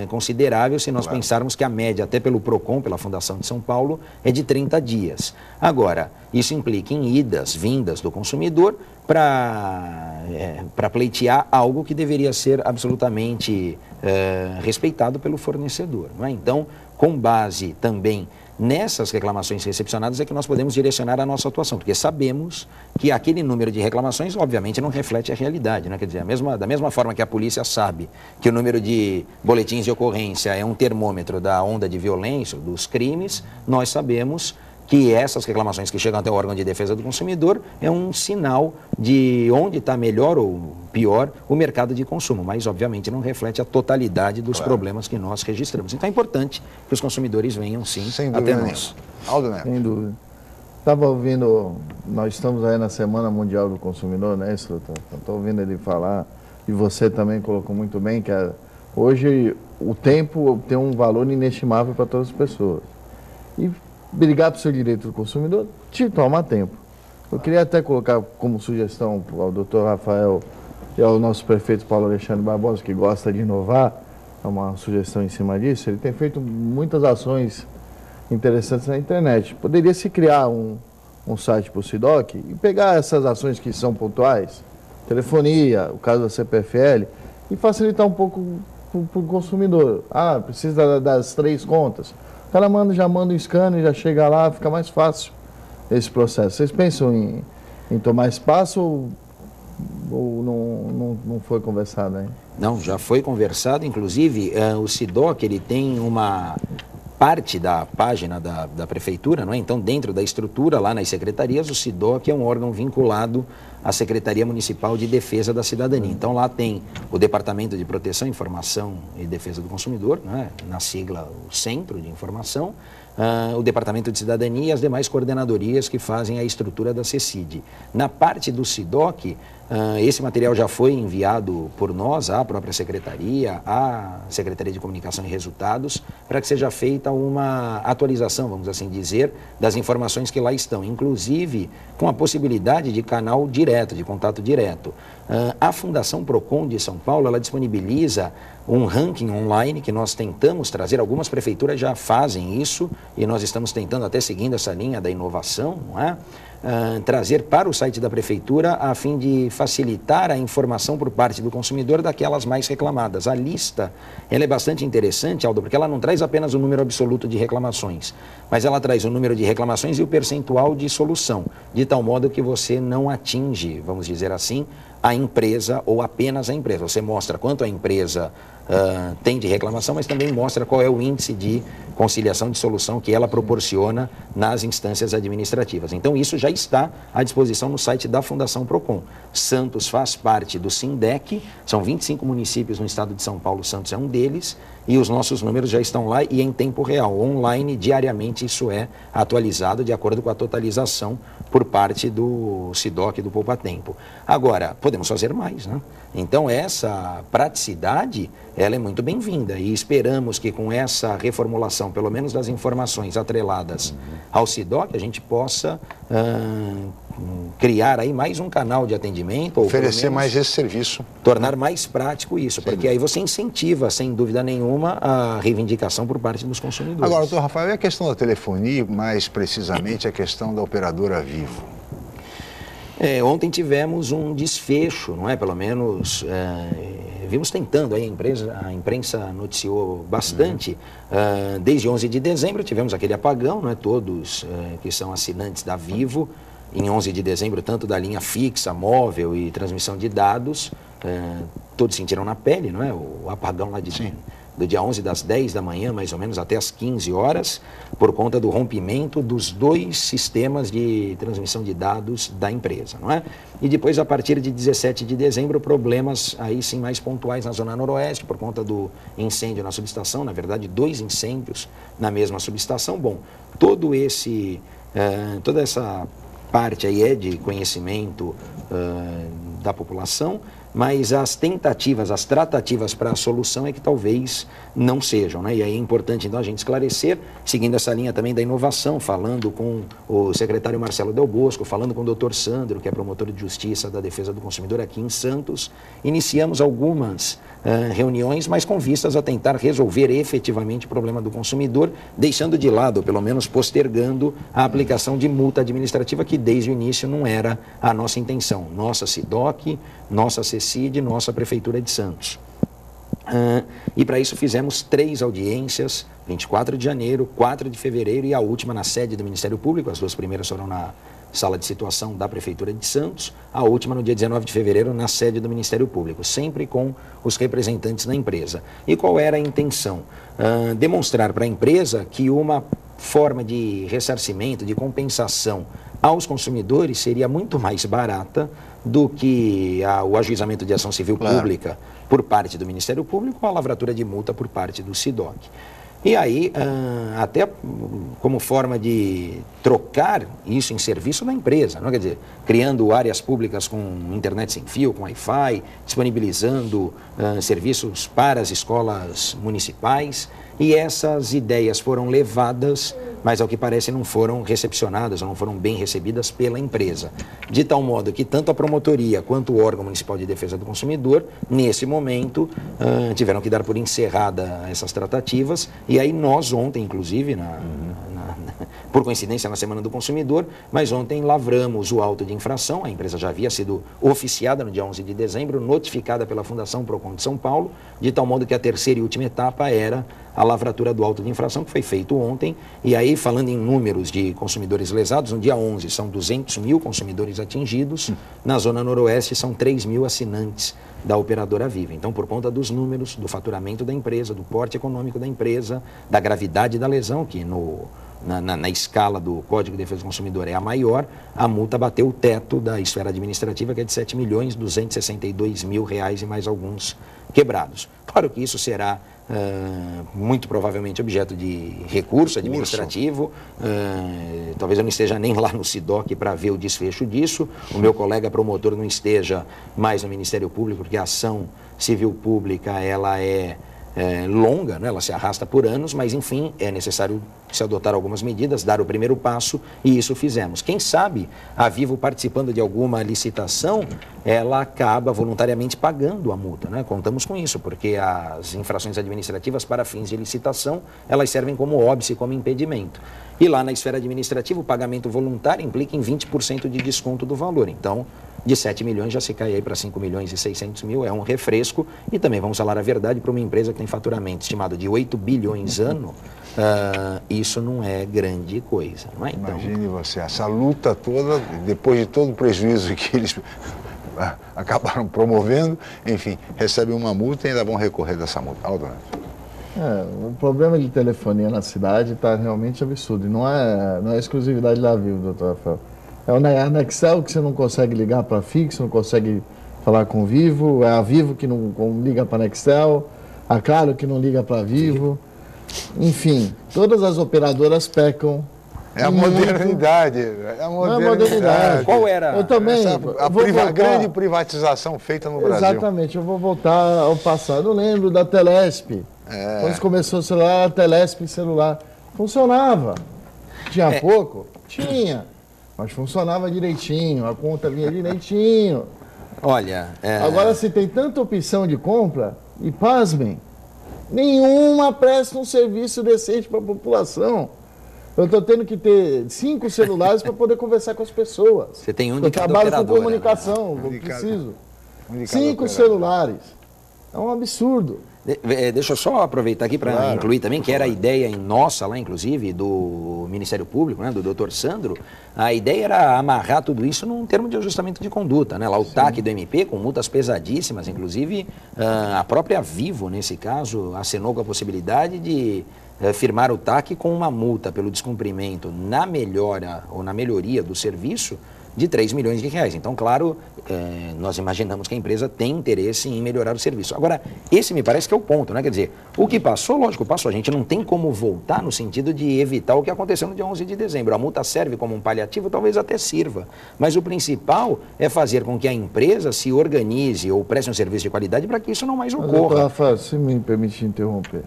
considerável se nós pensarmos que a média, até pelo PROCON, pela Fundação de São Paulo, é de 30 dias. Agora, isso implica em idas, vindas do consumidor para pleitear algo que deveria ser absolutamente respeitado pelo fornecedor. Não é? Então, com base também nessas reclamações recepcionadas é que nós podemos direcionar a nossa atuação, porque sabemos que aquele número de reclamações, obviamente, não reflete a realidade, né? Quer dizer, da mesma forma que a polícia sabe que o número de boletins de ocorrência é um termômetro da onda de violência, dos crimes, nós sabemos que essas reclamações que chegam até o órgão de defesa do consumidor é um sinal de onde está melhor ou pior o mercado de consumo, mas obviamente não reflete a totalidade dos problemas que nós registramos. Então é importante que os consumidores venham sim até nós. Aldo Neto. Sem dúvida. Estava ouvindo, nós estamos aí na Semana Mundial do Consumidor, né, instrutor? Estou ouvindo ele falar, e você também colocou muito bem, que hoje o tempo tem um valor inestimável para todas as pessoas. E brigar para o seu direito do consumidor te toma tempo. Eu queria até colocar como sugestão ao doutor Rafael e ao nosso prefeito Paulo Alexandre Barbosa, que gosta de inovar, é uma sugestão em cima disso. Ele tem feito muitas ações interessantes na internet. Poderia se criar um site para o SIDOC e pegar essas ações que são pontuais, telefonia, o caso da CPFL, e facilitar um pouco para o consumidor. Ah, precisa das 3 contas. O cara já manda um scanner, já chega lá, fica mais fácil esse processo. Vocês pensam em tomar espaço ou não foi conversado ainda? Não, já foi conversado. Inclusive, o SIDOC, ele tem uma parte da página da prefeitura, não é? Então, dentro da estrutura, lá nas secretarias, o SIDOC é um órgão vinculado à Secretaria Municipal de Defesa da Cidadania. Então, lá tem o Departamento de Proteção, Informação e Defesa do Consumidor, né? Na sigla, o Centro de Informação, o Departamento de Cidadania e as demais coordenadorias que fazem a estrutura da CECID. Na parte do SIDOC, esse material já foi enviado por nós à própria Secretaria, à Secretaria de Comunicação e Resultados, para que seja feita uma atualização, vamos assim dizer, das informações que lá estão, inclusive com a possibilidade de canal direto, de contato direto. A Fundação Procon de São Paulo, ela disponibiliza um ranking online que nós tentamos trazer, algumas prefeituras já fazem isso e nós estamos tentando, até seguindo essa linha da inovação, não é? Trazer para o site da prefeitura a fim de facilitar a informação por parte do consumidor daquelas mais reclamadas. A lista, ela é bastante interessante, Aldo, porque ela não traz apenas o número absoluto de reclamações, mas ela traz o número de reclamações e o percentual de solução, de tal modo que você não atinge, vamos dizer assim, a empresa ou apenas a empresa. Você mostra quanto a empresa tem de reclamação, mas também mostra qual é o índice de conciliação de solução que ela proporciona nas instâncias administrativas. Então, isso já está à disposição no site da Fundação Procon. Santos faz parte do SINDEC, são 25 municípios no estado de São Paulo, Santos é um deles, e os nossos números já estão lá e em tempo real, online, diariamente, isso é atualizado de acordo com a totalização por parte do SIDOC e do Poupa Tempo. Agora, podemos fazer mais, né? Então, essa praticidade, ela é muito bem-vinda e esperamos que com essa reformulação, pelo menos das informações atreladas ao SIDOC, a gente possa criar aí mais um canal de atendimento. Oferecer mais esse serviço. Tornar mais prático isso, porque aí você incentiva, sem dúvida nenhuma, a reivindicação por parte dos consumidores. Agora, doutor Rafael, e a questão da telefonia, mais precisamente a questão da operadora Vivo? Ontem tivemos um desfecho, não é? Pelo menos vimos tentando, aí a imprensa noticiou bastante. Desde 11 de dezembro tivemos aquele apagão, não é? Todos que são assinantes da Vivo, em 11 de dezembro, tanto da linha fixa, móvel e transmissão de dados, todos sentiram na pele, não é? O apagão lá do dia 11, das 10 da manhã, mais ou menos, até as 15 horas, por conta do rompimento dos 2 sistemas de transmissão de dados da empresa, não é? E depois, a partir de 17 de dezembro, problemas aí sim mais pontuais na Zona Noroeste, por conta do incêndio na subestação, na verdade, 2 incêndios na mesma subestação. Bom, toda essa parte aí é de conhecimento da população, mas as tentativas, as tratativas para a solução é que talvez não sejam, né? E aí é importante então a gente esclarecer, seguindo essa linha também da inovação, falando com o secretário Marcelo Del Bosco, falando com o doutor Sandro, que é promotor de justiça da defesa do consumidor aqui em Santos, iniciamos algumas reuniões, mas com vistas a tentar resolver efetivamente o problema do consumidor, deixando de lado, ou pelo menos postergando, a aplicação de multa administrativa, que desde o início não era a nossa intenção. Nossa SIDOC, nossa CECID, nossa Prefeitura de Santos. E para isso fizemos 3 audiências, 24 de janeiro, 4 de fevereiro e a última na sede do Ministério Público. As 2 primeiras foram na sala de situação da Prefeitura de Santos, a última no dia 19 de fevereiro na sede do Ministério Público, sempre com os representantes da empresa. E qual era a intenção? Demonstrar para a empresa que uma forma de ressarcimento, de compensação aos consumidores seria muito mais barata do que o ajuizamento de ação civil pública por parte do Ministério Público ou a lavratura de multa por parte do SIDOC. E aí, até como forma de trocar isso em serviço da empresa, não? Quer dizer, criando áreas públicas com internet sem fio, com Wi-Fi, disponibilizando serviços para as escolas municipais, e essas ideias foram levadas, mas ao que parece não foram recepcionadas, ou não foram bem recebidas pela empresa. De tal modo que tanto a promotoria quanto o órgão municipal de defesa do consumidor, nesse momento, tiveram que dar por encerrada essas tratativas, e aí nós ontem, inclusive, por coincidência na Semana do Consumidor, mas ontem lavramos o auto de infração. A empresa já havia sido oficiada no dia 11 de dezembro, notificada pela Fundação Procon de São Paulo, de tal modo que a terceira e última etapa era a lavratura do auto de infração, que foi feito ontem. E aí, falando em números de consumidores lesados, no dia 11 são 200 mil consumidores atingidos, na Zona Noroeste são 3 mil assinantes da operadora Vivo. Então, por conta dos números, do faturamento da empresa, do porte econômico da empresa, da gravidade da lesão, que na escala do Código de Defesa do Consumidor é a maior, a multa bateu o teto da esfera administrativa, que é de R$ 7.262.000 e mais alguns quebrados. Claro que isso será muito provavelmente objeto de recurso administrativo, talvez eu não esteja nem lá no SIDOC para ver o desfecho disso, o meu colega promotor não esteja mais no Ministério Público, porque a ação civil pública ela é longa, né? Ela se arrasta por anos, mas enfim, é necessário se adotar algumas medidas, dar o primeiro passo, e isso fizemos. Quem sabe a Vivo, participando de alguma licitação, ela acaba voluntariamente pagando a multa, né? Contamos com isso, porque as infrações administrativas para fins de licitação, elas servem como óbice, como impedimento. E lá na esfera administrativa, o pagamento voluntário implica em 20% de desconto do valor. Então, de 7 milhões já se cai aí para 5 milhões e 600 mil, é um refresco. E também vamos falar a verdade, para uma empresa que tem faturamento estimado de 8 bilhões ano, isso não é grande coisa, não é? Então, imagine você, essa luta toda, depois de todo o prejuízo que eles acabaram promovendo, enfim, recebem uma multa e ainda vão recorrer dessa multa. Aldo. O problema de telefonia na cidade está realmente absurdo. E não é exclusividade da Vivo, doutor Rafael. É a Nextel que você não consegue ligar para fixo, não consegue falar com o Vivo, é a Vivo que não liga para a Nextel, a Claro que não liga para a Vivo. Enfim, todas as operadoras pecam. É a modernidade. É a modernidade. Qual era? Eu também. A grande privatização feita no Brasil. Exatamente, eu vou voltar ao passado. Eu lembro da Telesp. Quando começou o celular, a Telesp celular funcionava. Tinha pouco? Tinha. Mas funcionava direitinho, a conta vinha direitinho. Olha... Agora, se tem tanta opção de compra, e pasmem, nenhuma presta um serviço decente para a população. Eu estou tendo que ter 5 celulares para poder conversar com as pessoas. Você tem um de cada operadora. Eu trabalho com comunicação, né? eu preciso. 5 celulares. É um absurdo. Deixa eu só aproveitar aqui para incluir também, que era a ideia nossa lá, inclusive, do Ministério Público, né, do doutor Sandro. A ideia era amarrar tudo isso num termo de ajustamento de conduta, né? Lá o TAC do MP, com multas pesadíssimas, inclusive a própria Vivo, nesse caso, acenou com a possibilidade de firmar o TAC com uma multa pelo descumprimento na melhora ou na melhoria do serviço de 3 milhões de reais. Então, claro, nós imaginamos que a empresa tem interesse em melhorar o serviço. Agora, esse me parece que é o ponto, né? Quer dizer, o que passou, lógico, passou. A gente não tem como voltar no sentido de evitar o que aconteceu no dia 11 de dezembro. A multa serve como um paliativo, talvez até sirva. Mas o principal é fazer com que a empresa se organize ou preste um serviço de qualidade para que isso não mais ocorra. Rafael, se me permitir interromper.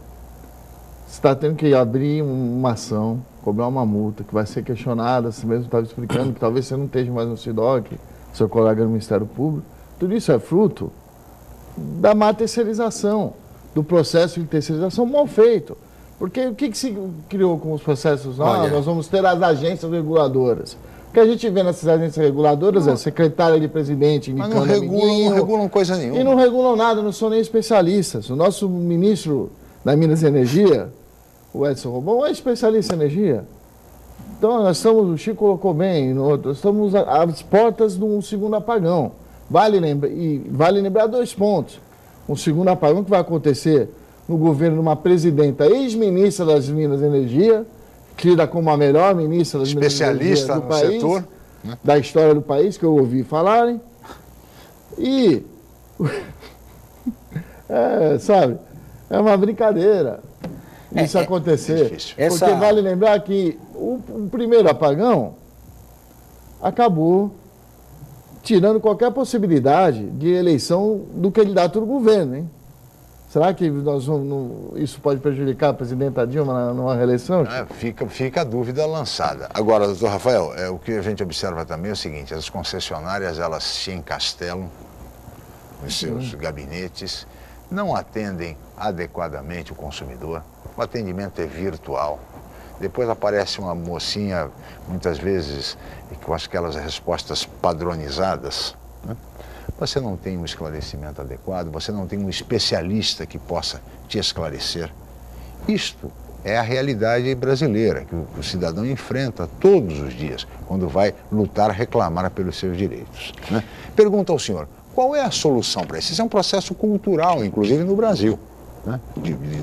Você está tendo que abrir uma ação, cobrar uma multa, que vai ser questionada, você mesmo estava explicando, que talvez você não esteja mais no SIDOC, seu colega no Ministério Público. Tudo isso é fruto da má terceirização, do processo de terceirização mal feito. Porque o que se criou com os processos? Nós vamos ter as agências reguladoras. O que a gente vê nessas agências reguladoras é secretária de presidente indicando mas não regulam coisa nenhuma. E não regulam nada, não são nem especialistas. O nosso ministro da Minas e Energia, o Edson Robon, é especialista em energia. Então, nós estamos, o Chico colocou bem, nós estamos às portas de um segundo apagão. Vale lembrar 2 pontos. Um segundo apagão que vai acontecer no governo de uma presidenta ex-ministra das Minas e Energia, tida como a melhor ministra das Minas e Energia do país, setor, né? Da história do país, que eu ouvi falarem. E, sabe, é uma brincadeira. isso acontecer. difícil. Porque vale lembrar que o primeiro apagão acabou tirando qualquer possibilidade de eleição do candidato do governo, hein? Será que isso pode prejudicar a presidenta Dilma numa reeleição? Fica a dúvida lançada. Agora, doutor Rafael, o que a gente observa também é o seguinte, as concessionárias, elas se encastelam nos seus gabinetes, não atendem adequadamente o consumidor, o atendimento é virtual. Depois aparece uma mocinha, muitas vezes, com aquelas respostas padronizadas, né? Você não tem um esclarecimento adequado, você não tem um especialista que possa te esclarecer. Isto é a realidade brasileira, que o cidadão enfrenta todos os dias, quando vai lutar, reclamar pelos seus direitos, né? Pergunto ao senhor, qual é a solução para isso? Isso é um processo cultural, inclusive no Brasil, né?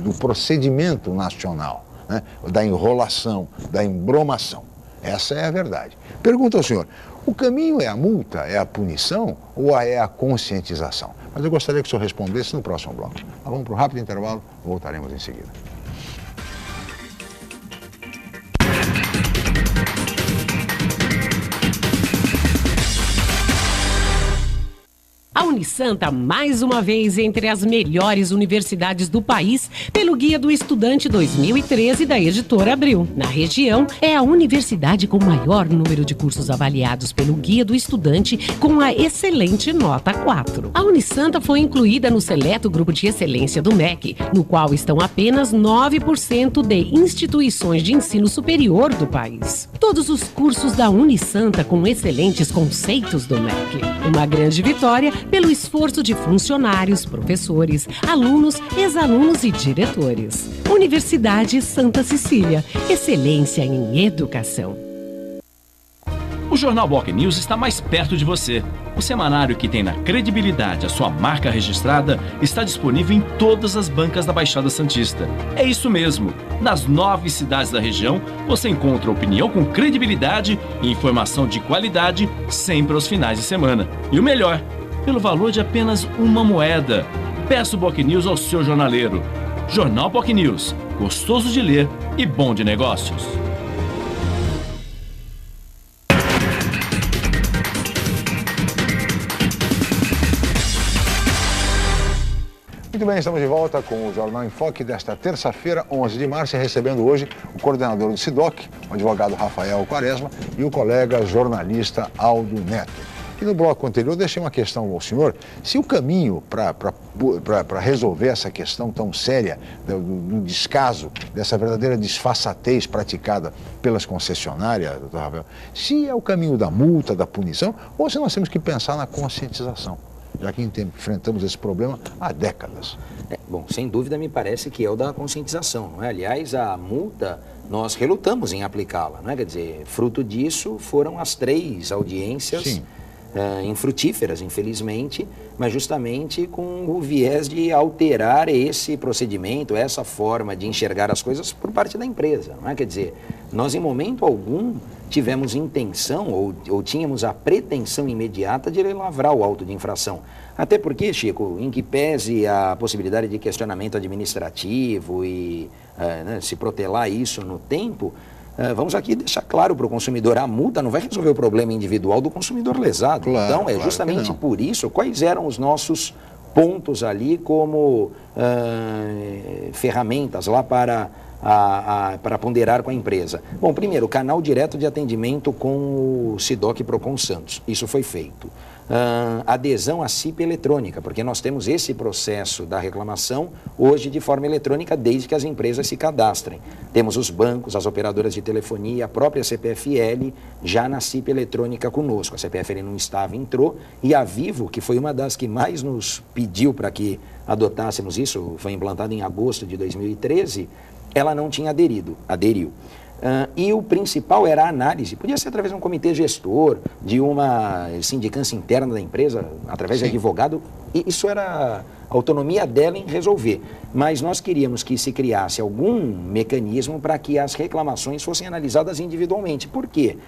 Do procedimento nacional, né? Da enrolação, da embromação. Essa é a verdade. Pergunto ao senhor, o caminho é a multa, é a punição ou é a conscientização? Mas eu gostaria que o senhor respondesse no próximo bloco. Vamos para um rápido intervalo, voltaremos em seguida. A Unisanta, mais uma vez, entre as melhores universidades do país, pelo Guia do Estudante 2013 da Editora Abril. Na região, é a universidade com maior número de cursos avaliados pelo Guia do Estudante, com a excelente nota 4. A Unisanta foi incluída no seleto grupo de excelência do MEC, no qual estão apenas 9% de instituições de ensino superior do país. Todos os cursos da Unisanta com excelentes conceitos do MEC. Uma grande vitória pelo esforço de funcionários, professores, alunos, ex-alunos e diretores. Universidade Santa Cecília, excelência em educação. O Jornal Boc News está mais perto de você. O semanário que tem na credibilidade a sua marca registrada está disponível em todas as bancas da Baixada Santista. É isso mesmo. Nas 9 cidades da região, você encontra opinião com credibilidade e informação de qualidade sempre aos finais de semana. E o melhor, pelo valor de apenas uma moeda. Peça o Boc News ao seu jornaleiro. Jornal Boc News, gostoso de ler e bom de negócios. Muito bem, estamos de volta com o Jornal em Foque desta terça-feira, 11 de março, recebendo hoje o coordenador do SIDOC, o advogado Rafael Quaresma, e o colega jornalista Aldo Neto. E no bloco anterior, deixei uma questão ao senhor, se o caminho para resolver essa questão tão séria, do descaso, dessa verdadeira disfarçatez praticada pelas concessionárias, doutor Rafael, se é o caminho da multa, da punição, ou se nós temos que pensar na conscientização, já que enfrentamos esse problema há décadas. Bom, sem dúvida me parece que é o da conscientização, não é? Aliás, a multa, nós relutamos em aplicá-la, não é? Quer dizer, fruto disso foram as 3 audiências... Sim. Infrutíferas, infelizmente, mas justamente com o viés de alterar esse procedimento, essa forma de enxergar as coisas por parte da empresa, não é? Quer dizer, nós em momento algum tivemos intenção ou tínhamos a pretensão imediata de lavrar o auto de infração. Até porque, Chico, em que pese a possibilidade de questionamento administrativo e se protelar isso no tempo, vamos aqui deixar claro para o consumidor, a multa não vai resolver o problema individual do consumidor lesado. Claro, então, é justamente por isso, quais eram os nossos pontos ali como ferramentas lá para ponderar com a empresa? Bom, primeiro, canal direto de atendimento com o SIDOC Procon Santos. Isso foi feito. Adesão à CIP eletrônica, porque nós temos esse processo da reclamação hoje de forma eletrônica desde que as empresas se cadastrem. Temos os bancos, as operadoras de telefonia, a própria CPFL já na CIP eletrônica conosco. A CPFL não estava, entrou, e a Vivo, que foi uma das que mais nos pediu para que adotássemos isso, foi implantado em agosto de 2013, ela não tinha aderiu. E o principal era a análise, podia ser através de um comitê gestor, de uma sindicância interna da empresa, através de advogado, e isso era a autonomia dela em resolver. Mas nós queríamos que se criasse algum mecanismo para que as reclamações fossem analisadas individualmente. Por quê?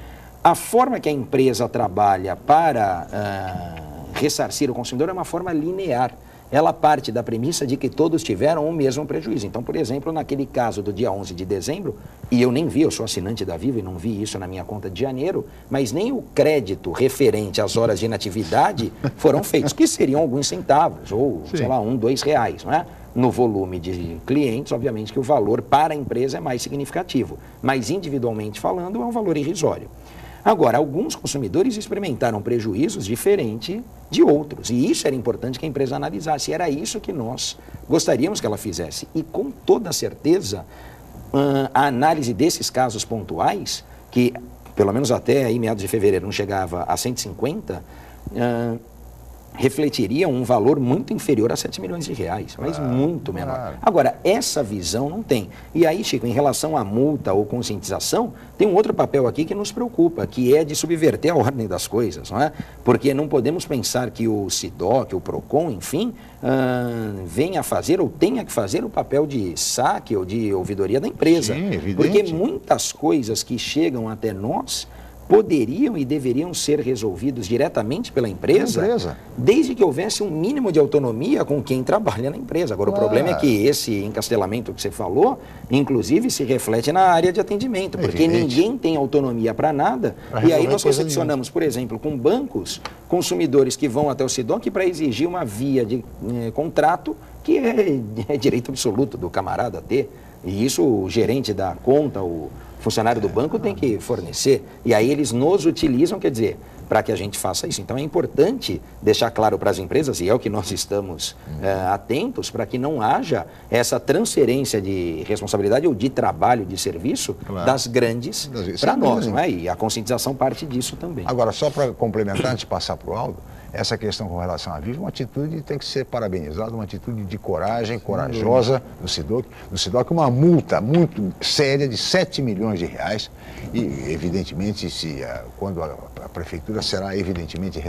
A forma que a empresa trabalha para ressarcir o consumidor é uma forma linear. ela parte da premissa de que todos tiveram o mesmo prejuízo. Então, por exemplo, naquele caso do dia 11 de dezembro, e eu nem vi, eu sou assinante da Vivo e não vi isso na minha conta de janeiro, mas nem o crédito referente às horas de inatividade foram feitos, que seriam alguns centavos, ou, sei lá, R$1, R$2, não é? No volume de clientes, obviamente que o valor para a empresa é mais significativo, mas individualmente falando é um valor irrisório. Agora, alguns consumidores experimentaram prejuízos diferentes de outros, e isso era importante que a empresa analisasse, era isso que nós gostaríamos que ela fizesse. E com toda certeza, a análise desses casos pontuais, que pelo menos até aí, meados de fevereiro não chegava a 150, refletiria um valor muito inferior a 7 milhões de reais, mas muito menor. Agora, essa visão não tem. E aí, Chico, em relação à multa ou conscientização, tem um outro papel aqui que nos preocupa, que é de subverter a ordem das coisas, não é? Porque não podemos pensar que o SIDOC, o PROCON, enfim, venha a fazer ou tenha que fazer o papel de saque ou de ouvidoria da empresa. Sim, evidente. Porque muitas coisas que chegam até nós poderiam e deveriam ser resolvidos diretamente pela empresa, desde que houvesse um mínimo de autonomia com quem trabalha na empresa. Agora, o problema é que esse encastelamento que você falou, inclusive, se reflete na área de atendimento, porque ninguém tem autonomia para nada, e aí nós recepcionamos, por exemplo, com bancos, consumidores que vão até o SIDOC para exigir uma via de contrato que é direito absoluto do camarada ter, e isso o gerente da conta, o funcionário do banco tem que fornecer, e aí eles nos utilizam, quer dizer, para que a gente faça isso. Então é importante deixar claro para as empresas, e é o que nós estamos atentos, para que não haja essa transferência de responsabilidade ou de trabalho, de serviço das grandes para nós, não é? E a conscientização parte disso também. Agora, só para complementar, antes de passar para o Aldo, essa questão com relação à Vivo, uma atitude tem que ser parabenizada, uma atitude de coragem, corajosa do SIDOC, uma multa muito séria de 7 milhões de reais e, evidentemente, quando a prefeitura será, evidentemente,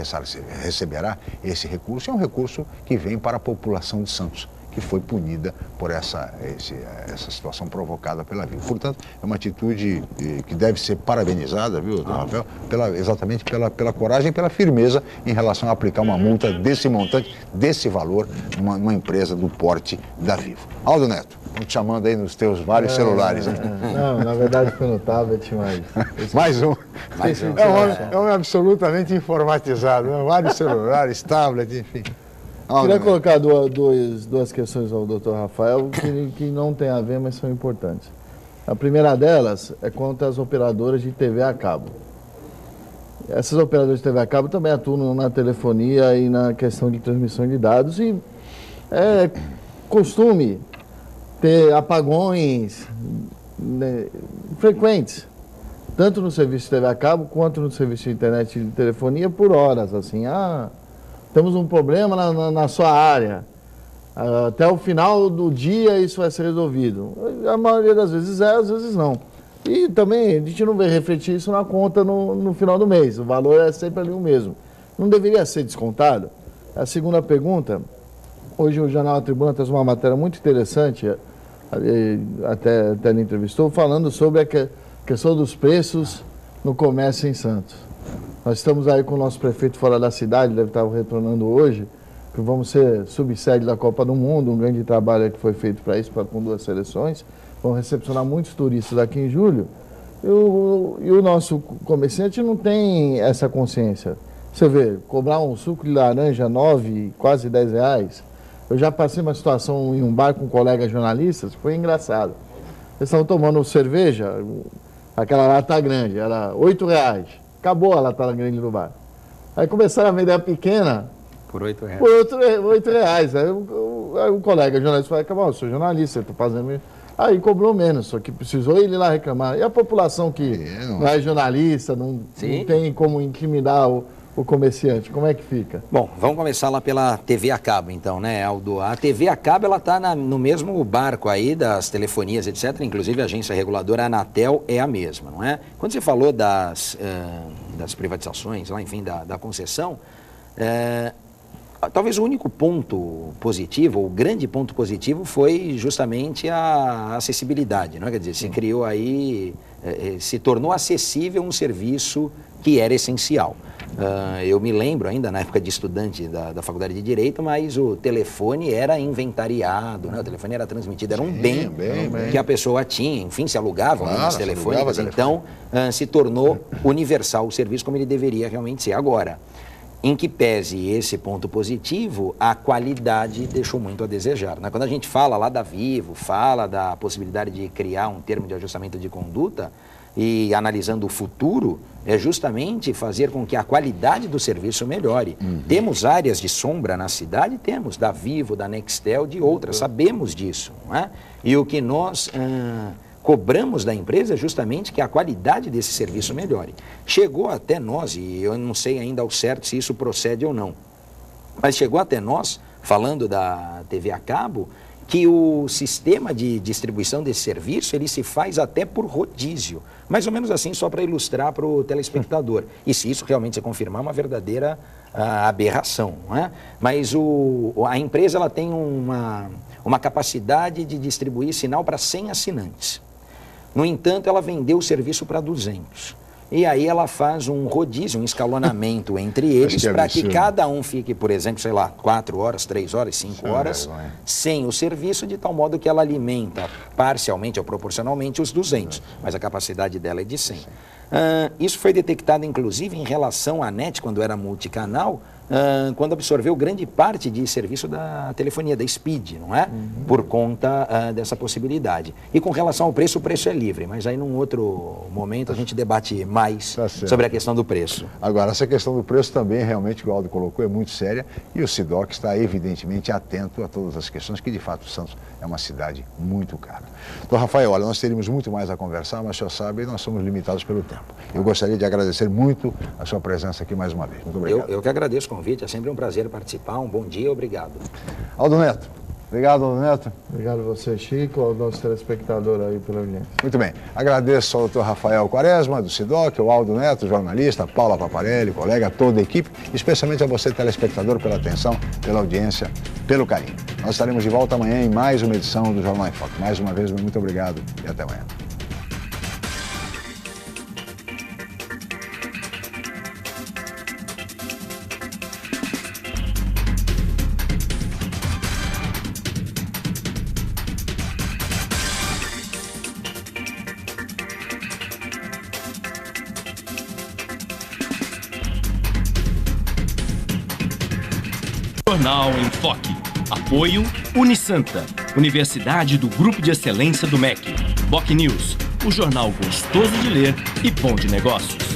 receberá esse recurso, é um recurso que vem para a população de Santos, que foi punida por essa situação provocada pela Vivo. Portanto, é uma atitude que deve ser parabenizada, viu, Rafael, exatamente pela coragem e pela firmeza em relação a aplicar uma multa desse montante, desse valor, numa empresa do porte da Vivo. Aldo Neto, estamos te chamando aí nos teus vários celulares. Não, na verdade foi no tablet, mas... Mais um. É um homem absolutamente informatizado, né? Vários celulares, tablet, enfim. Queria colocar duas questões ao Dr. Rafael que não tem a ver, mas são importantes. A primeira delas é quanto às operadoras de TV a cabo. Essas operadoras de TV a cabo também atuam na telefonia e na questão de transmissão de dados e é costume ter apagões frequentes, tanto no serviço de TV a cabo quanto no serviço de internet e de telefonia por horas, assim, temos um problema na sua área, até o final do dia isso vai ser resolvido. A maioria das vezes às vezes não. E também a gente não vê refletir isso na conta no final do mês, o valor é sempre ali o mesmo. Não deveria ser descontado? A segunda pergunta, hoje o Jornal A Tribuna traz uma matéria muito interessante, até ele entrevistou, falando sobre a questão dos preços no comércio em Santos. Nós estamos aí com o nosso prefeito fora da cidade, deve estar retornando hoje, que vamos ser subsede da Copa do Mundo, um grande trabalho que foi feito para isso, com 2 seleções. Vamos recepcionar muitos turistas aqui em julho. E o nosso comerciante não tem essa consciência. Você vê, cobrar um suco de laranja 9, quase 10 reais. Eu já passei uma situação em um bar com colegas jornalistas, foi engraçado. Eles estavam tomando cerveja, aquela lata grande, era 8 reais. Acabou a lata grande do bar. Aí começaram a vender a pequena por 8 reais. Por 8 reais. Aí o colega jornalista falou, acabou, eu sou jornalista, estou fazendo... Aí cobrou menos, só que precisou ele lá reclamar. E a população que não é jornalista, não tem como intimidar o comerciante, como é que fica? Bom, vamos começar lá pela TV a cabo então, né, Aldo? A TV a cabo, ela está no mesmo barco aí das telefonias, etc. Inclusive a agência reguladora, a Anatel, é a mesma, não é? Quando você falou das privatizações, lá, enfim, da concessão, talvez o único ponto positivo, ou o grande ponto positivo, foi justamente a acessibilidade, não é? Quer dizer, se criou aí, se tornou acessível um serviço que era essencial. Eu me lembro ainda, na época de estudante da Faculdade de Direito, mas o telefone era inventariado, né? O telefone era transmitido, era um bem que a pessoa tinha, enfim, se alugavam linhas telefônicas, então se tornou universal o serviço como ele deveria realmente ser. Agora, em que pese esse ponto positivo, a qualidade deixou muito a desejar, né? Quando a gente fala lá da Vivo, fala da possibilidade de criar um termo de ajustamento de conduta, e analisando o futuro, é justamente fazer com que a qualidade do serviço melhore. Temos áreas de sombra na cidade? Temos, da Vivo, da Nextel, de outras, sabemos disso, não é? E o que nós cobramos da empresa é justamente que a qualidade desse serviço melhore. Chegou até nós, e eu não sei ainda ao certo se isso procede ou não, mas chegou até nós, falando da TV a cabo, que o sistema de distribuição desse serviço, ele se faz até por rodízio. Mais ou menos assim, só para ilustrar para o telespectador. E se isso realmente se confirmar, uma verdadeira aberração, não é? Mas a empresa ela tem uma capacidade de distribuir sinal para 100 assinantes. No entanto, ela vendeu o serviço para 200. E aí ela faz um rodízio, um escalonamento entre eles para que cada um fique, por exemplo, sei lá, 4 horas, 3 horas, 5 horas, sem o serviço, de tal modo que ela alimenta parcialmente ou proporcionalmente os 200, mas a capacidade dela é de 100. Isso foi detectado, inclusive, em relação à NET, quando era multicanal, quando absorveu grande parte de serviço da telefonia, da Speed, não é? Por conta dessa possibilidade. E com relação ao preço, o preço é livre, mas aí num outro momento a gente debate mais sobre a questão do preço. Agora, essa questão do preço também, realmente, que o Aldo colocou, é muito séria, e o SIDOC está evidentemente atento a todas as questões, que de fato Santos é uma cidade muito cara. Então, Rafael, olha, nós teríamos muito mais a conversar, mas o senhor sabe, nós somos limitados pelo tempo. Eu gostaria de agradecer muito a sua presença aqui mais uma vez. Muito obrigado. Eu que agradeço o convite, é sempre um prazer participar, um bom dia, obrigado. Aldo Neto. Obrigado, Aldo Neto. Obrigado a você, Chico, ao nosso telespectador aí pela audiência. Muito bem. Agradeço ao doutor Rafael Quaresma, do SIDOC, ao Aldo Neto, jornalista, a Paula Paparelli, colega, toda a equipe, especialmente a você, telespectador, pela atenção, pela audiência, pelo carinho. Nós estaremos de volta amanhã em mais uma edição do Jornal em Foco. Mais uma vez, muito obrigado e até amanhã. Jornal em Foque. Apoio Unisanta, Universidade do Grupo de Excelência do MEC. Boc News, o jornal gostoso de ler e bom de negócios.